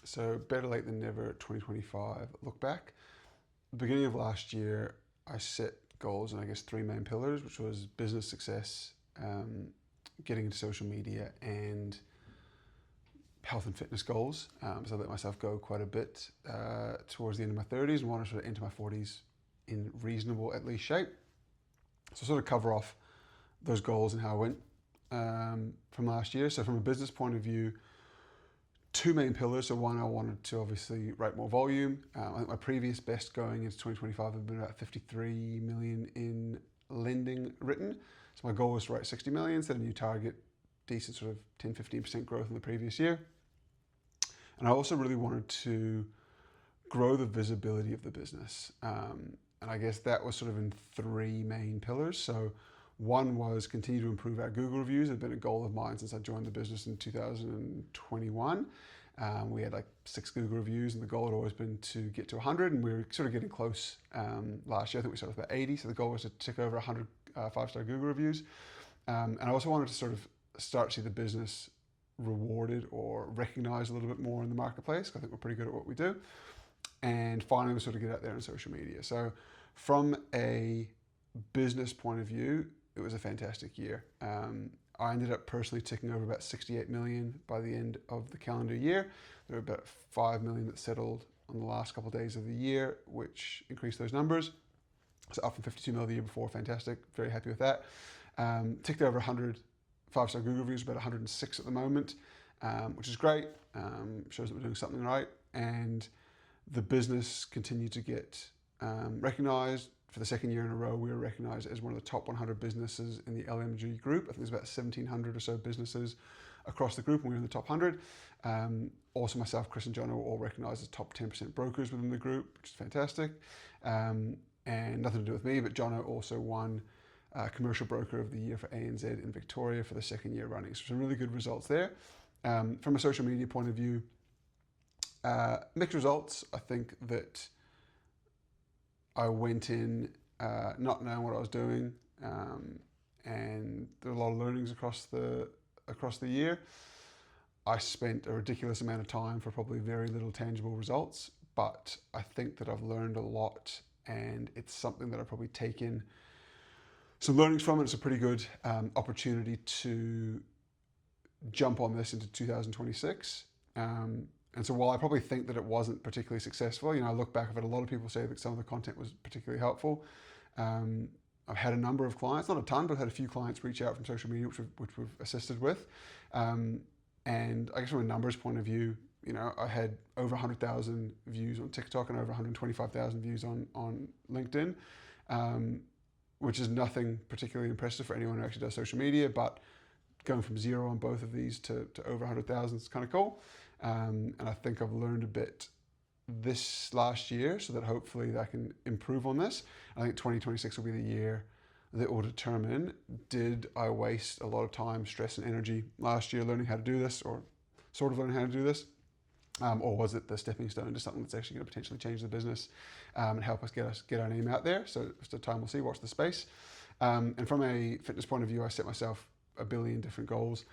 So better late than never, 2025. Look back. Beginning of last year, I set goals and I guess three main pillars, which was business success, getting into social media, and health and fitness goals. So I let myself go quite a bit towards the end of my 30s and wanted to sort of enter my 40s in reasonable, at least, shape. So sort of cover off those goals and how I went from last year. So from a business point of view, two main pillars. So one, I wanted to obviously write more volume. I think my previous best going into 2025 had been about 53 million in lending written. So my goal was to write 60 million, set a new target, decent sort of 10-15% growth in the previous year. And I also really wanted to grow the visibility of the business. And I guess that was sort of in three main pillars. So one was continue to improve our Google reviews. It had been a goal of mine since I joined the business in 2021. We had like 6 Google reviews, and the goal had always been to get to 100, and we were sort of getting close last year. I think we started with about 80, so the goal was to tick over 100 5-star Google reviews. And I also wanted to sort of start to see the business rewarded or recognized a little bit more in the marketplace, because I think we're pretty good at what we do. And finally, we sort of get out there on social media. So from a business point of view, it was a fantastic year. I ended up personally ticking over about 68 million by the end of the calendar year. There were about 5 million that settled on the last couple of days of the year, which increased those numbers. So up from 52 million the year before, fantastic. Very happy with that. Ticked over 100 5-star Google reviews, about 106 at the moment, which is great. Shows that we're doing something right. And the business continued to get recognized. For the second year in a row, we were recognized as one of the top 100 businesses in the LMG group. I think there's about 1,700 or so businesses across the group, and we were in the top 100. Also, myself, Chris, and John were all recognized as top 10% brokers within the group, which is fantastic. And nothing to do with me, but John also won Commercial Broker of the Year for ANZ in Victoria for the second year running. So some really good results there. From a social media point of view, mixed results. I think that I went in not knowing what I was doing, and there were a lot of learnings across the year. I spent a ridiculous amount of time for probably very little tangible results, but I think that I've learned a lot, and it's something that I've probably taken some learnings from, and it's a pretty good opportunity to jump on this into 2026. And so while I probably think that it wasn't particularly successful, I look back, I've had a lot of people say that some of the content was particularly helpful. I've had a number of clients, not a ton, but I've had a few clients reach out from social media, which we've assisted with. And I guess from a numbers point of view, I had over 100,000 views on TikTok and over 125,000 views on LinkedIn, which is nothing particularly impressive for anyone who actually does social media, but going from 0 on both of these to over 100,000 is kind of cool. And I think I've learned a bit this last year, so that hopefully I can improve on this. I think 2026 will be the year that will determine, did I waste a lot of time, stress, and energy last year learning how to do this, or sort of learning how to do this? Or was it the stepping stone to something that's actually going to potentially change the business and help us get our name out there? So time will see, watch the space. And from a fitness point of view, I set myself a billion different goals.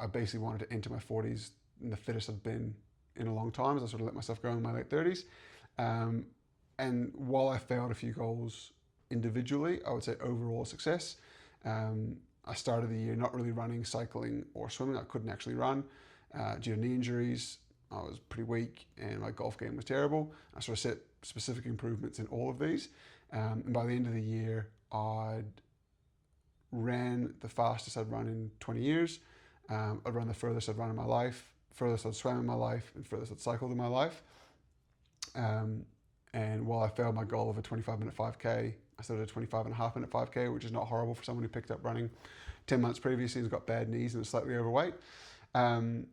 I basically wanted to enter my 40s in the fittest I've been in a long time, as I sort of let myself go in my late 30s. And while I failed a few goals individually, I would say overall success. I started the year not really running, cycling, or swimming. I couldn't actually run due to knee injuries. I was pretty weak, and my golf game was terrible. I sort of set specific improvements in all of these. And by the end of the year, I'd ran the fastest I'd run in 20 years. I'd run the furthest I'd run in my life, furthest I'd swam in my life, and furthest I'd cycled in my life. And while I failed my goal of a 25-minute 5K, I started a 25.5-minute 5K, which is not horrible for someone who picked up running 10 months previously and has got bad knees and is slightly overweight. From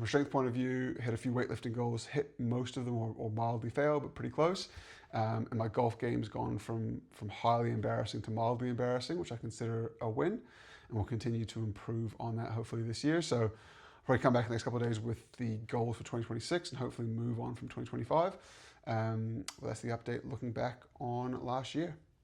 a strength point of view, had a few weightlifting goals, hit most of them or mildly failed, but pretty close. And my golf game's gone from highly embarrassing to mildly embarrassing, which I consider a win. And we'll continue to improve on that hopefully this year. So I'll probably come back in the next couple of days with the goals for 2026 and hopefully move on from 2025. Well, that's the update looking back on last year.